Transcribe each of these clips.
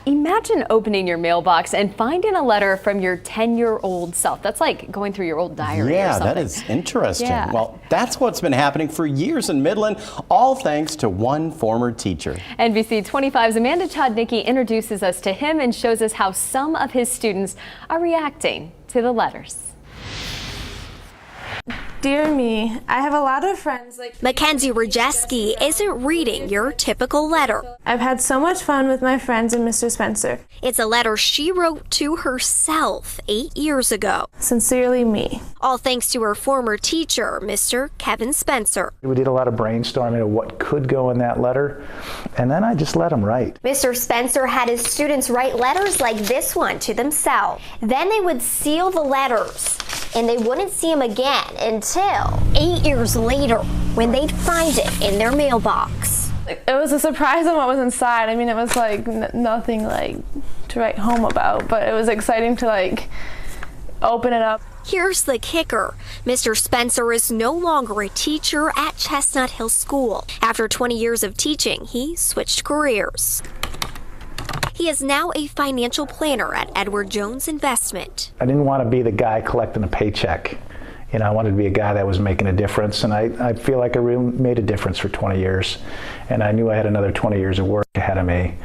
Imagine opening your mailbox and finding a letter from your 10-year-old self. That's like going through your old diary or something. Yeah, that is interesting. Yeah. Well, that's what's been happening for years in Midland, all thanks to one former teacher. NBC 25's Amanda Chodnicki introduces us to him and shows us how some of his students are reacting to the letters. Dear me, I have a lot of friends like Mackenzie Rajeski isn't reading your typical letter. I've had so much fun with my friends and Mr. Spencer. It's a letter she wrote to herself 8 years ago. Sincerely, me. All thanks to her former teacher, Mr. Kevin Spencer. We did a lot of brainstorming of what could go in that letter, and then I just let them write. Mr. Spencer had his students write letters like this one to themselves. Then they would seal the letters, and they wouldn't see them again until 8 years later when they'd find it in their mailbox. It was a surprise on what was inside. I mean, it was like nothing like to write home about, but it was exciting to like open it up. Here's the kicker. Mr. Spencer is no longer a teacher at Chestnut Hill School. After 20 years of teaching, he switched careers. He is now a financial planner at Edward Jones Investment. I didn't want to be the guy collecting a paycheck. You know, I wanted to be a guy that was making a difference, and I feel like I really made a difference for 20 years. And I knew I had another 20 years of work ahead of me,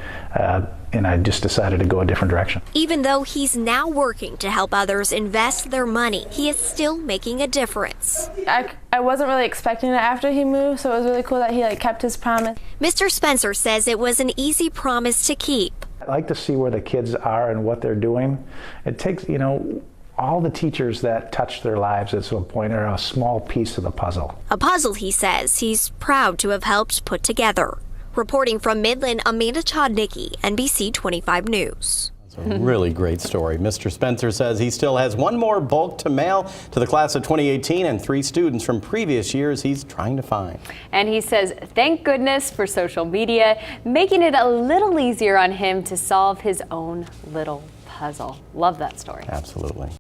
and I just decided to go a different direction. Even though he's now working to help others invest their money, he is still making a difference. I wasn't really expecting it after he moved, so it was really cool that he like kept his promise. Mr. Spencer says it was an easy promise to keep. I like to see where the kids are and what they're doing. It takes, you know, all the teachers that touch their lives at some point are a small piece of the puzzle. A puzzle, he says, he's proud to have helped put together. Reporting from Midland, Amanda Chodnicki, NBC 25 News. It's a really great story. Mr. Spencer says he still has one more bulk to mail to the class of 2018 and 3 students from previous years he's trying to find. And he says, thank goodness for social media, making it a little easier on him to solve his own little puzzle. Love that story. Absolutely.